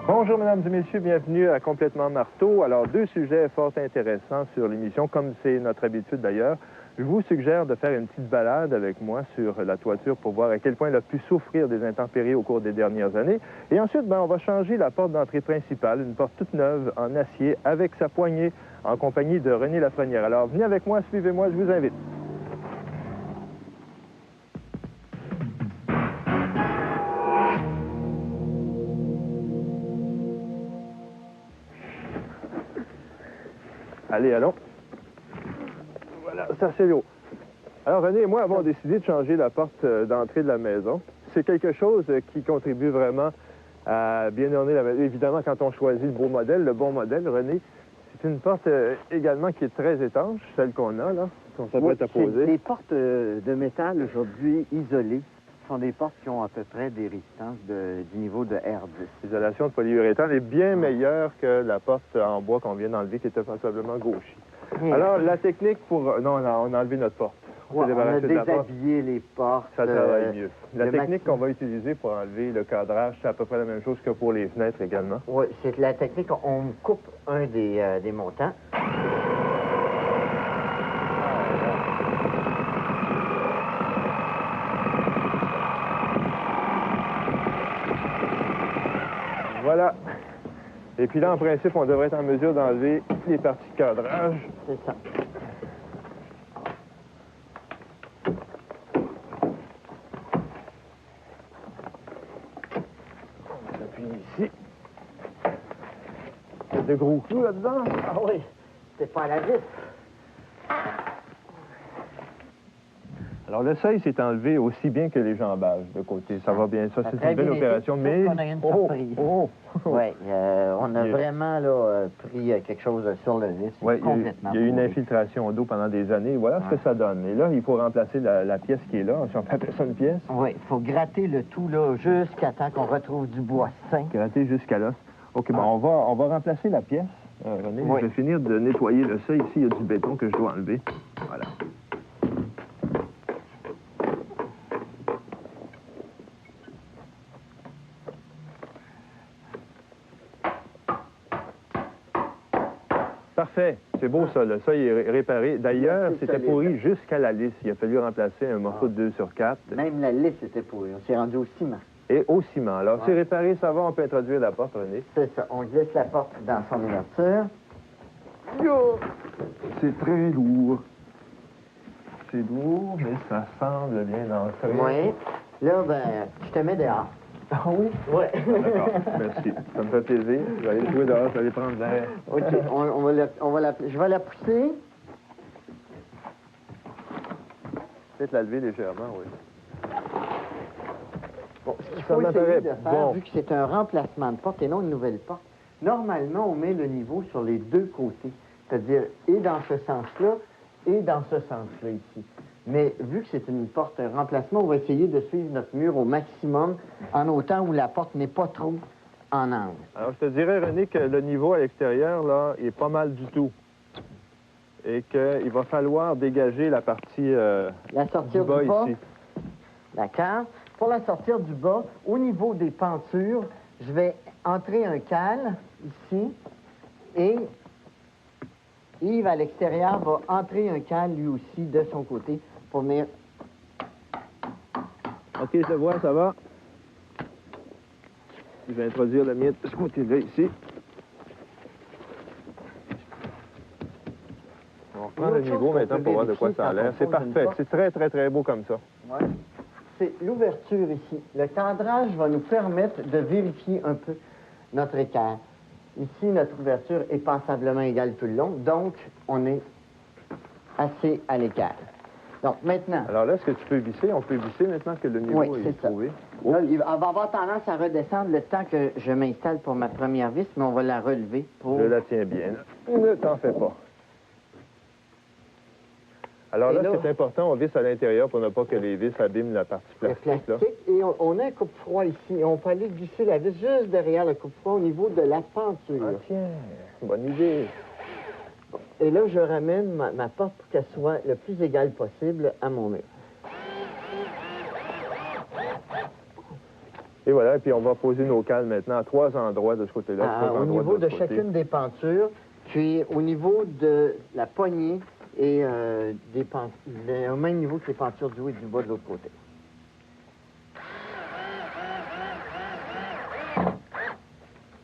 Bonjour, mesdames et messieurs, bienvenue à Complètement Marteau. Alors, deux sujets fort intéressants sur l'émission, comme c'est notre habitude d'ailleurs. Je vous suggère de faire une petite balade avec moi sur la toiture pour voir à quel point elle a pu souffrir des intempéries au cours des dernières années. Et ensuite, on va changer la porte d'entrée principale, une porte toute neuve en acier avec sa poignée, en compagnie de René Lafrenière. Alors, venez avec moi, suivez-moi, je vous invite. Allez, allons. Voilà, ça c'est l'eau. Alors, René et moi avons décidé de changer la porte d'entrée de la maison. C'est quelque chose qui contribue vraiment à bien orner la maison. Évidemment, quand on choisit le bon modèle, René, c'est une porte également qui est très étanche, celle qu'on a, là, qu'on s'apprête à poser. Les portes de métal, aujourd'hui, isolées, sont des portes qui ont à peu près des résistances du niveau de R10. L'isolation de polyuréthane est bien meilleure que la porte en bois qu'on vient d'enlever, qui était passablement gauchie. Alors, la technique pour... Non, on a enlevé notre porte. On a déshabillé les portes. Ça travaille mieux. La technique qu'on va utiliser pour enlever le cadrage, c'est à peu près la même chose que pour les fenêtres également. Oui, c'est la technique. On coupe un des montants. Voilà. Et puis là, en principe, on devrait être en mesure d'enlever les parties de cadrage. C'est ça. On s'appuie ici. Il y a de gros clous là-dedans. Ah oui, c'est pas à la vis. Alors, le seuil s'est enlevé aussi bien que les jambages de côté. Ça va bien. Ça, c'est une belle opération, mais... On a une surprise. Oui, on a vraiment là, pris quelque chose sur le vis. Oui, il y a eu une infiltration d'eau pendant des années. Voilà ce que ça donne. Et là, il faut remplacer la pièce qui est là, si on peut appeler ça une pièce. Oui, il faut gratter le tout là jusqu'à temps qu'on retrouve du bois sain. Gratter jusqu'à là. OK, bon, on va remplacer la pièce. René, je vais finir de nettoyer le seuil. Ici, il y a du béton que je dois enlever. Voilà. Parfait. C'est beau, ça. Le seuil est réparé. D'ailleurs, c'était pourri jusqu'à la lisse. Il a fallu remplacer un morceau de 2 sur 4. Même la lisse était pourrie. On s'est rendu au ciment. Et au ciment. Alors, c'est réparé, ça va, on peut introduire la porte, René. C'est ça. On glisse la porte dans son ouverture. Yo! C'est très lourd. C'est lourd, mais ça semble bien entrer. Oui. Là, ben, je te mets dehors. Ah oui? Oui. D'accord, merci. Ça me fait plaisir. Je vais aller jouer dehors, je vais aller prendre l'air. OK, je vais la pousser. Peut-être la lever légèrement, oui. Bon, ce qu'il faut essayer de faire, vu que c'est un remplacement de porte et non une nouvelle porte, normalement, on met le niveau sur les deux côtés. C'est-à-dire, et dans ce sens-là, et dans ce sens-là, ici. Mais vu que c'est une porte remplacement, on va essayer de suivre notre mur au maximum en autant où la porte n'est pas trop en angle. Alors, je te dirais, René, que le niveau à l'extérieur, là, est pas mal du tout. Et qu'il va falloir dégager la partie la sortir du bas ici. D'accord. Pour la sortir du bas, au niveau des pentures, je vais entrer un cale ici et Yves, à l'extérieur, va entrer un cale lui aussi de son côté pour venir... OK, je le vois, ça va. Je vais introduire le mien de ce côté-là, ici. On reprend le niveau maintenant pour voir de quoi ça a l'air. C'est parfait. C'est très, très, très beau comme ça. Oui. C'est l'ouverture ici. Le cadrage va nous permettre de vérifier un peu notre équerre. Ici, notre ouverture est passablement égale tout le long, donc on est assez à l'écart. Donc, maintenant... Alors là, est-ce que tu peux visser? On peut visser maintenant que le niveau est trouvé? Oh. Là, il va avoir tendance à redescendre le temps que je m'installe pour ma première vis, mais on va la relever pour... Je la tiens bien. Ne t'en fais pas. Alors là, c'est important, on visse à l'intérieur pour ne pas que les vis abîment la partie plastique. Là. Et on a un coupe-froid ici. On peut aller glisser la vis juste derrière le coupe-froid au niveau de la penture. Ah tiens, bonne idée. Et là, je ramène ma porte pour qu'elle soit le plus égale possible à mon mur. Et voilà, puis on va poser nos cales maintenant à 3 endroits de ce côté-là. Au niveau de chacune des pentures, puis au niveau de la poignée et au même niveau que les pentures du haut et du bas de l'autre côté.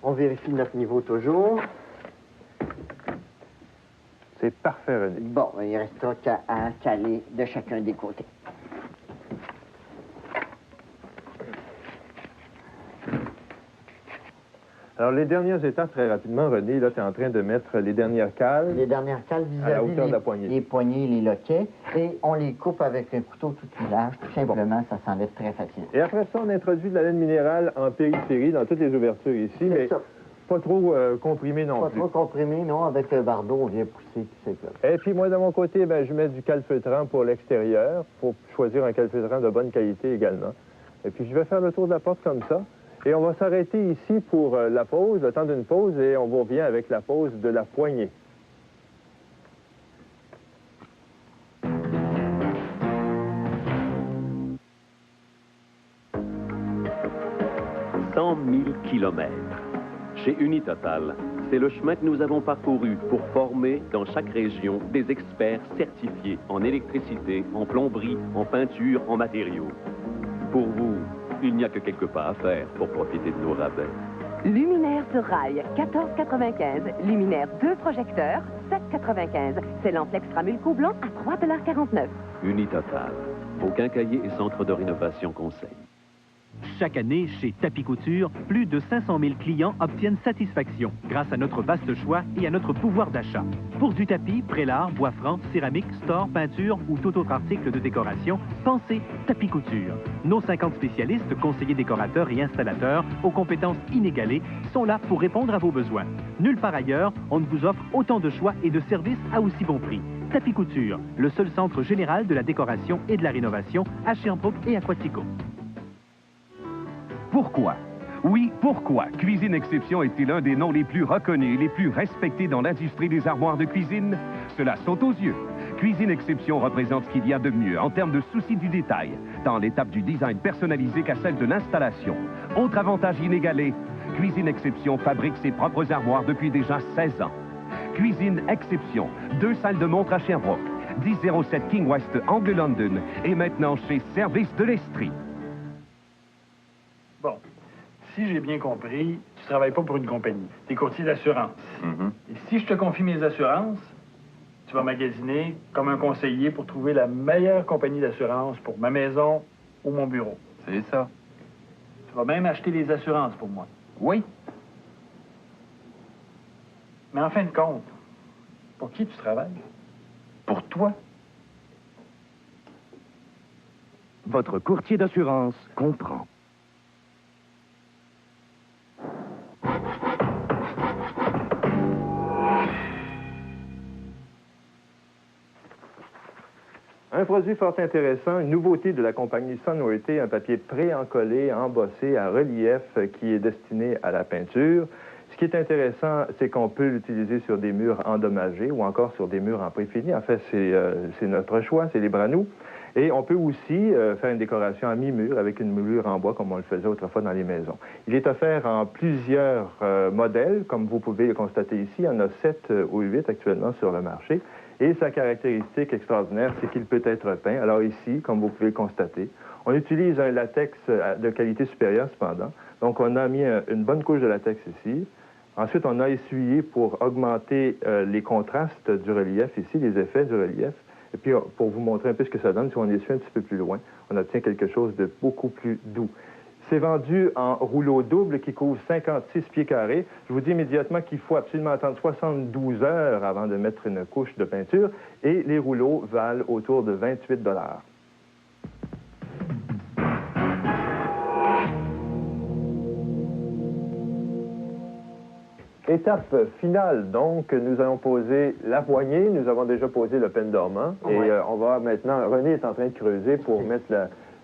On vérifie notre niveau toujours. C'est parfait, René. Bon, il ne restera qu'à caler de chacun des côtés. Alors, les dernières étapes, très rapidement, René, là, tu es en train de mettre les dernières cales. Les dernières cales vis-à-vis les poignées, les loquets, et on les coupe avec un couteau tout usage. Tout simplement, ça s'enlève très facilement. Et après ça, on introduit de la laine minérale en périphérie dans toutes les ouvertures ici, mais ça. Pas trop comprimé non plus. Pas trop comprimé, non. Avec le bardeau, on vient pousser tout simplement. Et puis moi, de mon côté, ben, je mets du calfeutrant pour l'extérieur, pour choisir un calfeutrant de bonne qualité également. Et puis je vais faire le tour de la porte comme ça. Et on va s'arrêter ici pour la pause, le temps d'une pause, et on revient avec la pause de la poignée. « 100 000 kilomètres. Chez Unitotal, c'est le chemin que nous avons parcouru pour former dans chaque région des experts certifiés en électricité, en plomberie, en peinture, en matériaux. Pour vous, il n'y a que quelques pas à faire pour profiter de nos rabais. Luminaire sur rail, 14,95. Luminaire 2 projecteurs, 7,95. C'est lampe Extramulco blanc à 3,49 $. Unitotal, vos quincailliers et centres de rénovation conseil. Chaque année, chez Tapis Couture, plus de 500 000 clients obtiennent satisfaction grâce à notre vaste choix et à notre pouvoir d'achat. Pour du tapis, prélard, bois franc, céramique, store, peinture ou tout autre article de décoration, pensez Tapis Couture. Nos 50 spécialistes, conseillers décorateurs et installateurs, aux compétences inégalées, sont là pour répondre à vos besoins. Nulle part ailleurs, on ne vous offre autant de choix et de services à aussi bon prix. Tapis Couture, le seul centre général de la décoration et de la rénovation à Sherbrooke et à Quatico. Pourquoi? Oui, pourquoi Cuisine Exception est-il un des noms les plus reconnus et les plus respectés dans l'industrie des armoires de cuisine? Cela saute aux yeux. Cuisine Exception représente ce qu'il y a de mieux en termes de souci du détail, tant l'étape du design personnalisé qu'à celle de l'installation. Autre avantage inégalé, Cuisine Exception fabrique ses propres armoires depuis déjà 16 ans. Cuisine Exception, 2 salles de montre à Sherbrooke, 1007 King West, Angle London, et maintenant chez Service de l'Estrie. Bon, si j'ai bien compris, tu travailles pas pour une compagnie. Tu es courtier d'assurance. Et si je te confie mes assurances, tu vas magasiner comme un conseiller pour trouver la meilleure compagnie d'assurance pour ma maison ou mon bureau. C'est ça. Tu vas même acheter les assurances pour moi. Oui. Mais en fin de compte, pour qui tu travailles? Pour toi. Votre courtier d'assurance comprend. Un produit fort intéressant, une nouveauté de la compagnie Sonorité, un papier pré-encollé, embossé à relief qui est destiné à la peinture. Ce qui est intéressant, c'est qu'on peut l'utiliser sur des murs endommagés ou encore sur des murs en préfini. En fait, c'est notre choix, c'est libre à nous. Et on peut aussi faire une décoration à mi-mur avec une moulure en bois, comme on le faisait autrefois dans les maisons. Il est offert en plusieurs modèles, comme vous pouvez le constater ici. Il y en a 7 ou 8 actuellement sur le marché. Et sa caractéristique extraordinaire, c'est qu'il peut être peint. Alors ici, comme vous pouvez le constater, on utilise un latex de qualité supérieure cependant. Donc on a mis une bonne couche de latex ici. Ensuite, on a essuyé pour augmenter les contrastes du relief ici, les effets du relief. Et puis, pour vous montrer un peu ce que ça donne, si on essuie un petit peu plus loin, on obtient quelque chose de beaucoup plus doux. C'est vendu en rouleau double qui couvre 56 pieds carrés. Je vous dis immédiatement qu'il faut absolument attendre 72 heures avant de mettre une couche de peinture. Et les rouleaux valent autour de 28 $. Étape finale, donc, nous allons poser la poignée. Nous avons déjà posé le pen dormant. Et on va maintenant... René est en train de creuser pour mettre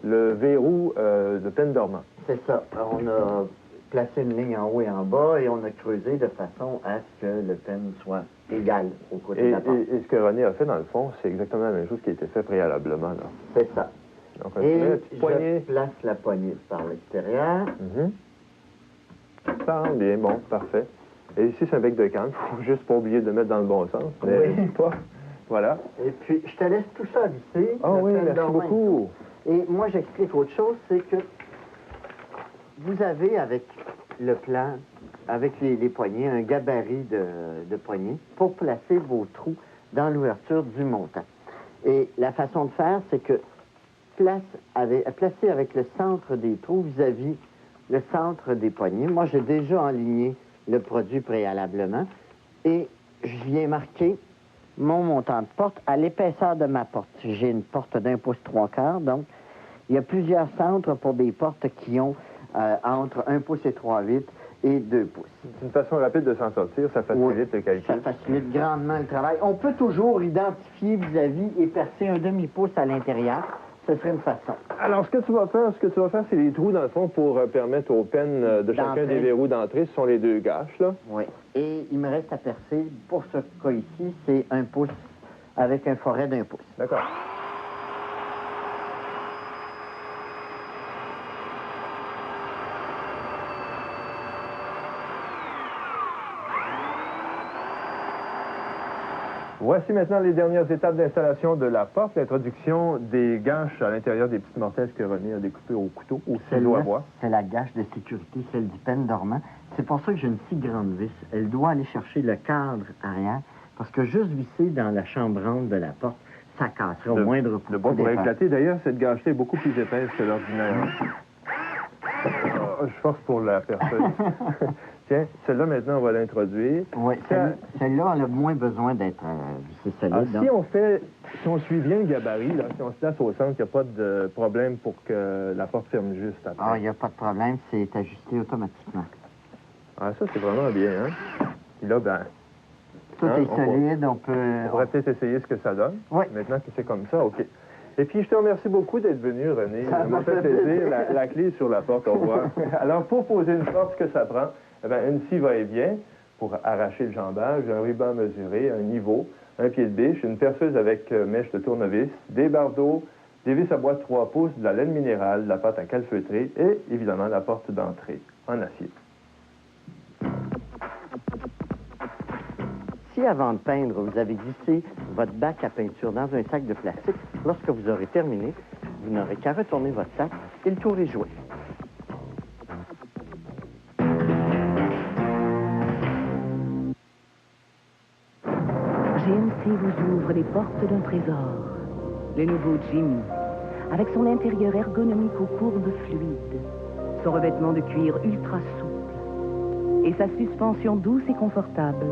le verrou de pen dormant. C'est ça. On a placé une ligne en haut et en bas et on a creusé de façon à ce que le pen soit égal au côté de la porte. Et ce que René a fait, dans le fond, c'est exactement la même chose qui a été fait préalablement. C'est ça. Donc, je place la poignée par l'extérieur. Ça rentre bien, bon, parfait. Et ici, c'est un bec de canne. Il faut juste pas oublier de le mettre dans le bon sens. Mais pas. Voilà. Et puis, je te laisse tout ça visser. Ah oui, merci beaucoup. Et moi, j'explique autre chose, c'est que vous avez avec le plan, avec les poignées, un gabarit de poignées pour placer vos trous dans l'ouverture du montant. Et la façon de faire, c'est que placer avec le centre des trous vis-à-vis le centre des poignées. Moi, j'ai déjà enligné le produit préalablement et je viens marquer mon montant de porte à l'épaisseur de ma porte. J'ai une porte d'1 pouce 3/4, donc il y a plusieurs centres pour des portes qui ont entre 1 pouce et 3/8 et 2 pouces. C'est une façon rapide de s'en sortir, ça facilite le calcul. Ça facilite grandement le travail. On peut toujours identifier vis-à-vis et percer un demi-pouce à l'intérieur. Ce serait une façon. Alors, ce que tu vas faire, c'est les trous, dans le fond, pour permettre aux pennes de chacun des verrous d'entrée. Ce sont les 2 gâches, là. Oui. Et il me reste à percer, pour ce cas ici, c'est 1 pouce avec un forêt d'1 pouce. D'accord. Voici maintenant les dernières étapes d'installation de la porte, l'introduction des gâches à l'intérieur des petites mortaises que René a découpées au couteau, au ciseau à bois. C'est la gâche de sécurité, celle du penne dormant. C'est pour ça que j'ai une si grande vis. Elle doit aller chercher le cadre arrière, parce que juste visser dans la chambranle de la porte, ça casserait au moindre coup. Le bois pourrait éclater. D'ailleurs, cette gâche-là est beaucoup plus épaisse que l'ordinaire. Je force pour la personne. Tiens, celle-là, maintenant, on va l'introduire. Oui, celle-là, elle a moins besoin d'être vissée solide. Si on suit bien le gabarit, là, si on se place au centre, il n'y a pas de problème pour que la porte ferme juste après. Ah, il n'y a pas de problème, c'est ajusté automatiquement. Ah, ça, c'est vraiment bien, hein? Et là, ben... Tout est solide, on peut... On pourrait peut-être essayer ce que ça donne. Oui. Maintenant que c'est comme ça, OK. Et puis, je te remercie beaucoup d'être venu, René. Ça m'a fait plaisir. La clé sur la porte, au revoir. Alors, pour poser une porte, ce que ça prend, eh bien, une scie va-et-vient pour arracher le jambage, un ruban mesuré, un niveau, un pied de biche, une perceuse avec mèche de tournevis, des bardeaux, des vis à bois de 3 pouces, de la laine minérale, de la pâte à calfeutrer et, évidemment, la porte d'entrée en acier. Si avant de peindre, vous avez glissé votre bac à peinture dans un sac de plastique, lorsque vous aurez terminé, vous n'aurez qu'à retourner votre sac et le tour est joué. GMC vous ouvre les portes d'un trésor. Le nouveau Jimmy, avec son intérieur ergonomique aux courbes fluides, son revêtement de cuir ultra souple et sa suspension douce et confortable.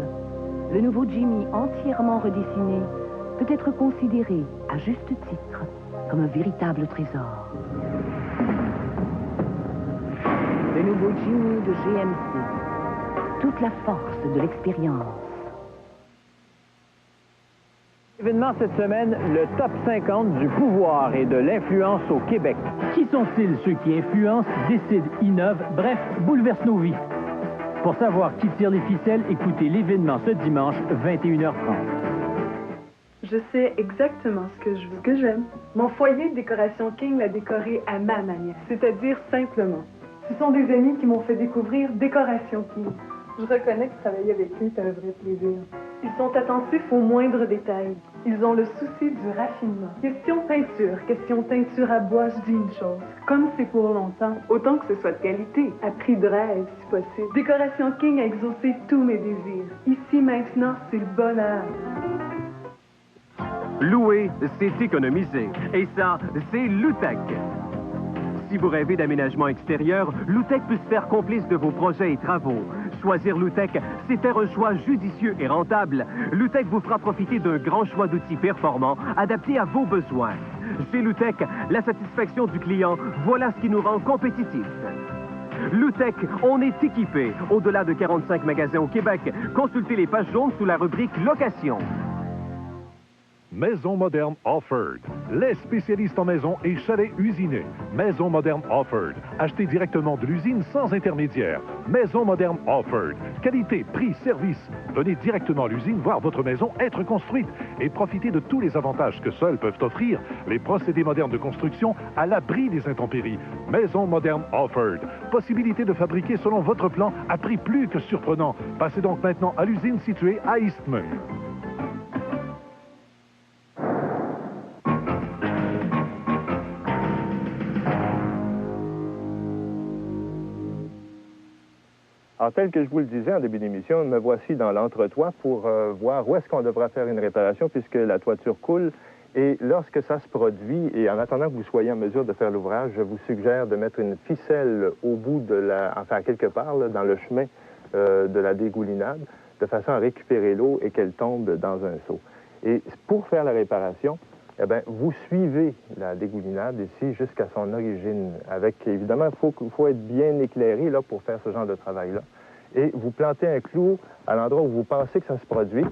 Le nouveau Jimmy, entièrement redessiné, peut être considéré, à juste titre, comme un véritable trésor. Le nouveau Jimmy de GMC. Toute la force de l'expérience. Événement cette semaine, le top 50 du pouvoir et de l'influence au Québec. Qui sont-ils ceux qui influencent, décident, innovent, bref, bouleversent nos vies? Pour savoir qui tire les ficelles, écoutez l'événement ce dimanche, 21h30. Je sais exactement ce que je veux, ce que j'aime. Mon foyer de décoration King l'a décoré à ma manière, c'est-à-dire simplement. Ce sont des amis qui m'ont fait découvrir Décoration King. Je reconnais que travailler avec eux est un vrai plaisir. Ils sont attentifs aux moindres détails. Ils ont le souci du raffinement. Question teinture à bois, je dis une chose. Comme c'est pour longtemps, autant que ce soit de qualité, à prix de rêve, si possible. Décoration King a exaucé tous mes désirs. Ici, maintenant, c'est le bonheur. Louer, c'est économiser. Et ça, c'est Loutec. Si vous rêvez d'aménagement extérieur, Loutec peut se faire complice de vos projets et travaux. Choisir Loutec, c'est faire un choix judicieux et rentable. Loutec vous fera profiter d'un grand choix d'outils performants, adaptés à vos besoins. Chez Loutec, la satisfaction du client, voilà ce qui nous rend compétitifs. Loutec, on est équipé. Au-delà de 45 magasins au Québec, consultez les pages jaunes sous la rubrique Location. Maison moderne Offord. Les spécialistes en maison et chalets usinés. Maison Moderne Offord. Achetez directement de l'usine sans intermédiaire. Maison Moderne Offord. Qualité, prix, service. Venez directement à l'usine voir votre maison être construite et profitez de tous les avantages que seuls peuvent offrir les procédés modernes de construction à l'abri des intempéries. Maison Moderne Offord. Possibilité de fabriquer selon votre plan à prix plus que surprenant. Passez donc maintenant à l'usine située à Eastman. Alors, tel que je vous le disais en début d'émission, me voici dans l'entretoit pour voir où est-ce qu'on devra faire une réparation puisque la toiture coule. Et lorsque ça se produit, et en attendant que vous soyez en mesure de faire l'ouvrage, je vous suggère de mettre une ficelle au bout de la... enfin, quelque part, là, dans le chemin de la dégoulinade, de façon à récupérer l'eau et qu'elle tombe dans un seau. Et pour faire la réparation, eh bien, vous suivez la dégoulinade ici jusqu'à son origine. Avec, évidemment, il faut être bien éclairé là, pour faire ce genre de travail-là. Et vous plantez un clou à l'endroit où vous pensez que ça se produit.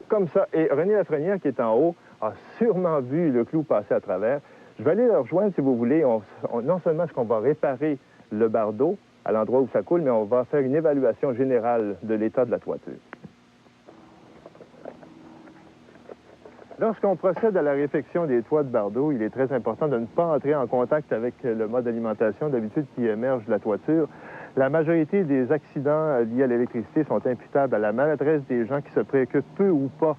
Comme ça. Et René Lafrenière, qui est en haut, a sûrement vu le clou passer à travers. Je vais aller le rejoindre, si vous voulez. Non seulement est-ce qu'on va réparer le bardeau à l'endroit où ça coule, mais on va faire une évaluation générale de l'état de la toiture. Lorsqu'on procède à la réfection des toits de bardeaux, il est très important de ne pas entrer en contact avec le mode d'alimentation d'habitude qui émerge de la toiture. La majorité des accidents liés à l'électricité sont imputables à la maladresse des gens qui se préoccupent peu ou pas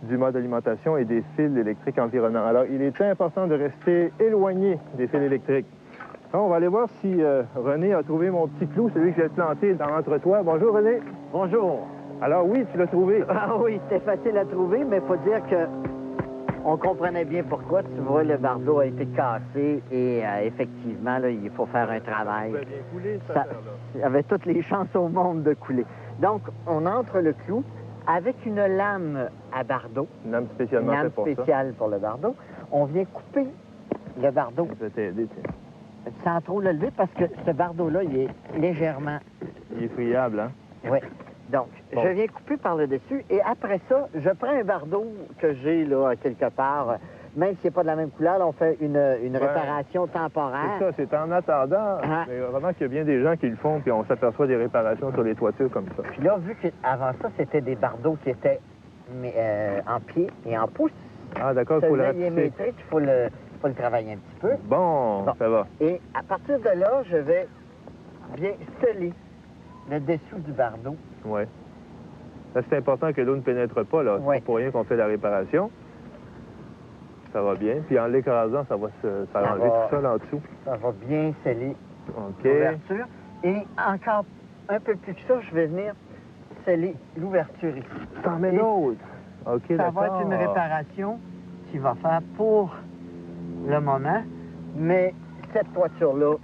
du mode d'alimentation et des fils électriques environnants. Alors, il est important de rester éloigné des fils électriques. Alors, on va aller voir si René a trouvé mon petit clou, celui que j'ai planté dans l'entretoit. Bonjour, René. Bonjour. Alors, oui, tu l'as trouvé. Ah oui, c'était facile à trouver, mais il faut dire que on comprenait bien pourquoi. Tu vois, le bardeau a été cassé et effectivement, là, il faut faire un travail. Ça a bien coulé, cette ça affaire-là. Il y avait toutes les chances au monde de couler. Donc, on entre le clou avec une lame à bardeau. Une lame spécialement Une lame faite pour ça. spéciale pour le bardeau. On vient couper le bardeau. Je vais t'aider, tiens. Sans trop le lever parce que ce bardeau-là, il est légèrement... Il est friable, hein? Oui. Donc, Bon. je viens couper par le dessus et après ça, je prends un bardeau que j'ai là quelque part, même s'il n'est pas de la même couleur, là, on fait une réparation temporaire. C'est ça, c'est en attendant. Ah. Mais vraiment qu'il y a bien des gens qui le font, puis on s'aperçoit des réparations sur les toitures comme ça. Puis là, vu qu'avant ça, c'était des bardeaux qui étaient en pied et en pouce. Ah, d'accord, il faut le Celui-là, il est rapetisser. métrique, il faut le travailler un petit peu. Bon, ça va. Et à partir de là, je vais bien sceller le dessous du bardeau. Oui. Là, c'est important que l'eau ne pénètre pas, là. Ouais. C'est pour rien qu'on fait la réparation. Ça va bien. Puis en l'écrasant, ça va enlever tout ça là en dessous. Ça va bien sceller OK. l'ouverture. Et encore un peu plus que ça, je vais venir sceller l'ouverture ici. T'en mets Et d'autres. OK, ça d'accord. va être une réparation qui va faire pour le moment, mais cette toiture-là...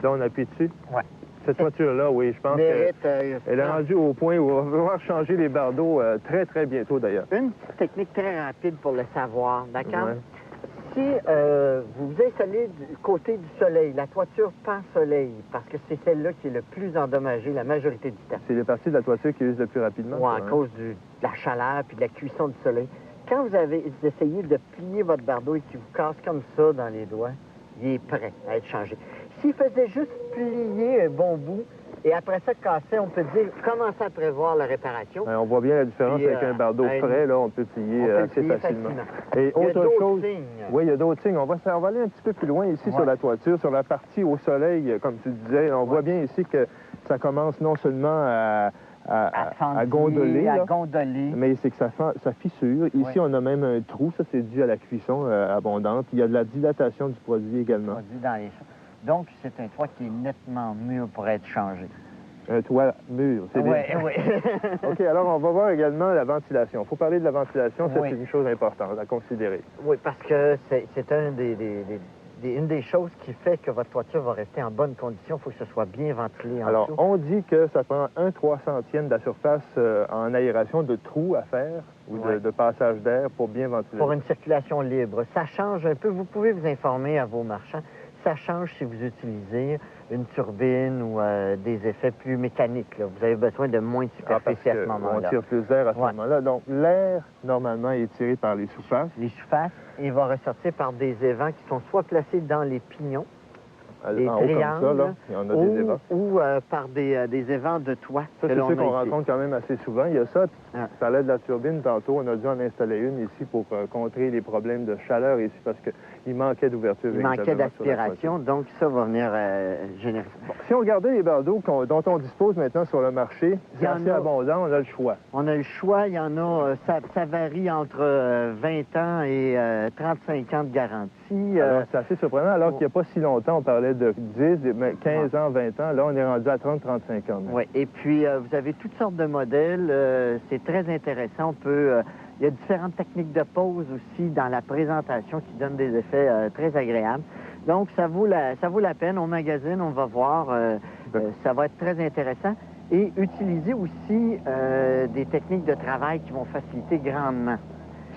Là, on appuie dessus? Ouais. Cette toiture-là, oui, je pense mérite... elle est rendue au point où on va devoir changer les bardeaux très, très bientôt, d'ailleurs. Une petite technique très rapide pour le savoir, d'accord? Ouais. Si vous installez du côté du soleil, la toiture pend soleil, parce que c'est celle-là qui est le plus endommagée la majorité du temps. C'est les parties de la toiture qui usent le plus rapidement. Ou à ça, hein? cause de la chaleur puis de la cuisson du soleil. Quand vous avez essayé de plier votre bardeau et qu'il vous casse comme ça dans les doigts, il est prêt à être changé. S'il faisait juste plier un bon bout et après ça casser, on peut dire commencer à prévoir la réparation. Ouais, on voit bien la différence Puis, avec un bardeau frais, là, on peut plier assez facilement. Et Il y a autre d'autres chose, signes. oui, il y a d'autres signes. On va aller un petit peu plus loin ici sur la toiture, sur la partie au soleil, comme tu disais. On voit bien ici que ça commence non seulement à gondoler, là, mais c'est que ça fissure. Ici, on a même un trou. Ça, c'est dû à la cuisson abondante. Il y a de la dilatation du produit également. Donc, c'est un toit qui est nettement mûr pour être changé. Un toit mûr, c'est bien. Oui. OK, alors on va voir également la ventilation. Il faut parler de la ventilation, ça, c'est une chose importante à considérer. Oui, parce que c'est une des choses qui fait que votre toiture va rester en bonne condition. Il faut que ce soit bien ventilé en Alors, dessous. on dit que ça prend 1/300e de la surface en aération de trous à faire ou de passage d'air pour bien ventiler. Pour une circulation libre. Ça change un peu. Vous pouvez vous informer à vos marchands. ça change si vous utilisez une turbine ou des effets plus mécaniques. Là. Vous avez besoin de moins de superficie à ce moment-là. On tire plus d'air à ce moment-là. Donc, l'air, normalement, est tiré par les sous-faces. Les sous-faces, et il va ressortir par des évents qui sont soit placés dans les pignons, des triangles, comme ça, là. Il y en a des évents. Ou par des évents de toit. Ça, c'est ce qu'on rencontre quand même assez souvent. Il y a ça, tu parlais de la turbine tantôt, on a dû en installer une ici pour contrer les problèmes de chaleur ici, parce qu'il manquait d'ouverture. Il manquait d'aspiration, donc ça va venir générer. Bon, si on regardait les bardeaux dont on dispose maintenant sur le marché, c'est assez abondant, on a le choix. On a le choix, il y en a, ça varie entre 20 ans et 35 ans de garantie. C'est assez surprenant, alors qu'il n'y a pas si longtemps, on parlait de 10, 15 ans, 20 ans. Là, on est rendu à 30-35 ans. Oui, et puis vous avez toutes sortes de modèles. C'est très intéressant. Il y a différentes techniques de pose aussi dans la présentation qui donnent des effets très agréables. Donc, ça vaut la peine. On magasine, on va voir. Ça va être très intéressant. Et utiliser aussi des techniques de travail qui vont faciliter grandement.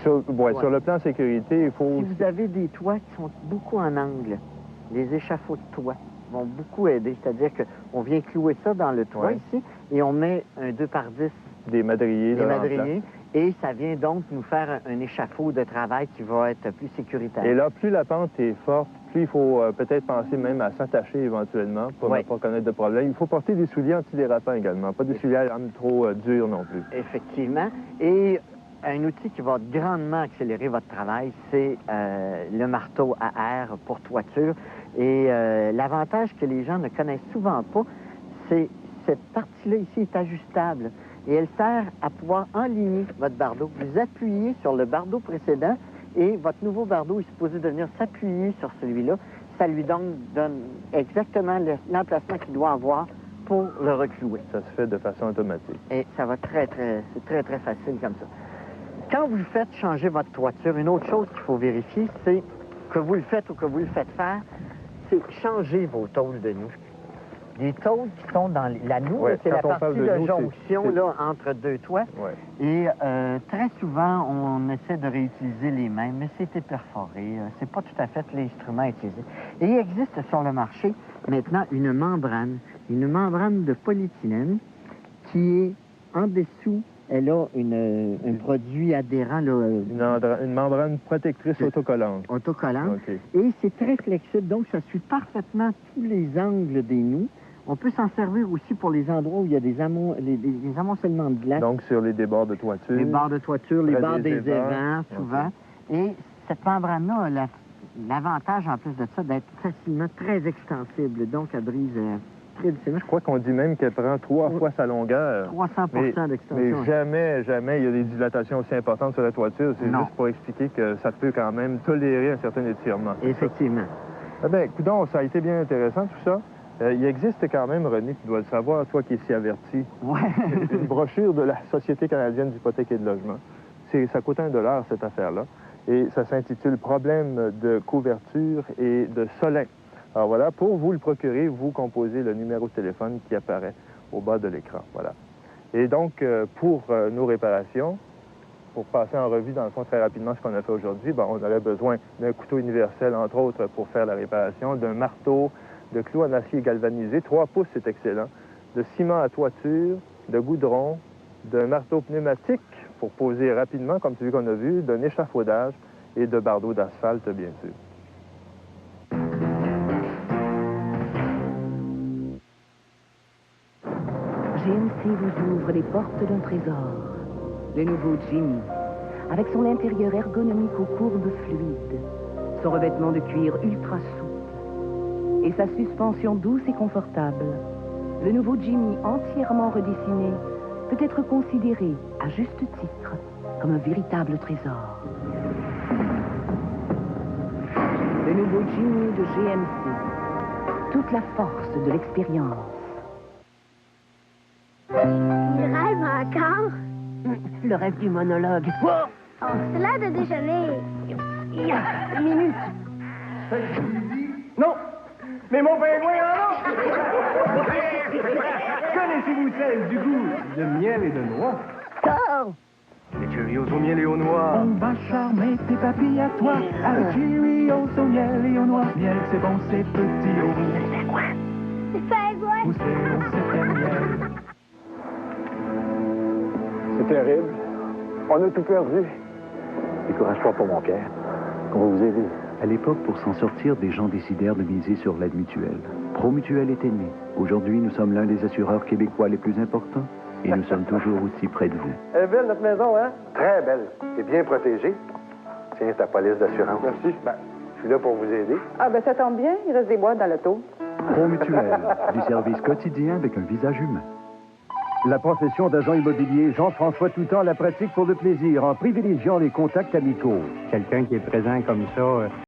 Sur le plan sécurité, il faut... Si vous avez des toits qui sont beaucoup en angle, les échafauds de toit vont beaucoup aider. C'est-à-dire qu'on vient clouer ça dans le toit ici et on met un 2x10. Des madriers. Des madriers. Et ça vient donc nous faire un échafaud de travail qui va être plus sécuritaire. Et là, plus la pente est forte, plus il faut peut-être penser même à s'attacher éventuellement pour ne pas connaître de problème. Il faut porter des souliers antidérapants également, pas des souliers à lames trop durs non plus. Effectivement. Et un outil qui va grandement accélérer votre travail, c'est le marteau à air pour toiture. Et l'avantage que les gens ne connaissent souvent pas, c'est cette partie-là ici est ajustable. Et elle sert à pouvoir enligner votre bardeau. Vous appuyez sur le bardeau précédent et votre nouveau bardeau est supposé de venir s'appuyer sur celui-là. Ça lui donne exactement l'emplacement qu'il doit avoir pour le reclouer. Ça se fait de façon automatique. Et ça va c'est très, très facile comme ça. Quand vous faites changer votre toiture, une autre chose qu'il faut vérifier, c'est que vous le faites ou que vous le faites faire, c'est changer vos tôles de noue. Les tôles qui sont dans la noue, c'est la partie de jonction là, entre deux toits. Et très souvent, on essaie de réutiliser les mêmes, mais c'était perforé. C'est pas tout à fait l'instrument utilisé. Et il existe sur le marché maintenant une membrane de polyéthylène qui est en dessous. Elle a un produit adhérent. Là, une membrane protectrice autocollante. Autocollante. Et c'est très flexible, donc ça suit parfaitement tous les angles des noues. On peut s'en servir aussi pour les endroits où il y a des amoncellements de glace. Donc sur les débords de toiture. Les bords de toiture, les bords des évents, souvent. Et cette membrane-là a l'avantage, en plus de ça, d'être facilement très extensible. Donc, elle brise très difficilement. Je crois qu'on dit même qu'elle prend 3 fois sa longueur. 300% d'extension. Mais jamais il y a des dilatations aussi importantes sur la toiture. C'est juste pour expliquer que ça peut quand même tolérer un certain étirement. Effectivement. Eh bien, écoutons, ça a été bien intéressant tout ça. Il existe quand même, René, tu dois le savoir, toi qui es si averti, une brochure de la Société canadienne d'hypothèque et de logement. Ça coûte $1, cette affaire-là. Et ça s'intitule « Problème de couverture et de solin ». Alors voilà, pour vous le procurer, vous composez le numéro de téléphone qui apparaît au bas de l'écran. Voilà. Et donc, pour nos réparations, pour passer en revue, dans le fond, très rapidement ce qu'on a fait aujourd'hui, on aurait besoin d'un couteau universel, entre autres, pour faire la réparation, d'un marteau, de clous en acier galvanisé, 3 pouces, c'est excellent, de ciment à toiture, de goudron, d'un marteau pneumatique pour poser rapidement, comme celui qu'on a vu, d'un échafaudage et de bardeaux d'asphalte, bien sûr. GMC vous ouvre les portes d'un trésor. Le nouveau Jimmy, avec son intérieur ergonomique aux courbes fluides, son revêtement de cuir ultra souple et sa suspension douce et confortable. Le nouveau Jimmy, entièrement redessiné, peut être considéré, à juste titre, comme un véritable trésor. Le nouveau Jimmy de GMC. Toute la force de l'expérience. Il rêve encore? Le rêve du monologue. Oh, c'est l'heure de déjeuner. Il y a une minute. Non! Mais mon pingouin en a! Connaissez-vous celle du goût de miel et de noix? Oh! Les Cheerios au miel et au noix. On va charmer tes papilles à toi avec Cheerios au miel et au noix. Miel, c'est bon, c'est petit au C'est quoi? C'est quoi? Poussé au septième miel. C'est terrible. On a tout perdu. Décourage-toi pas, mon père. On va vous aider. À l'époque, pour s'en sortir, des gens décidèrent de miser sur l'aide mutuelle. Promutuelle était né. Aujourd'hui, nous sommes l'un des assureurs québécois les plus importants et nous sommes toujours aussi près de vous. Elle est belle, notre maison, hein? Très belle. Et bien protégée. Tiens, ta police d'assurance. Merci. Ben, je suis là pour vous aider. Ah, ben ça tombe bien, il reste des boîtes dans l'auto. Promutuelle, du service quotidien avec un visage humain. La profession d'agent immobilier, Jean-François Toutant la pratique pour le plaisir en privilégiant les contacts amicaux. Quelqu'un qui est présent comme ça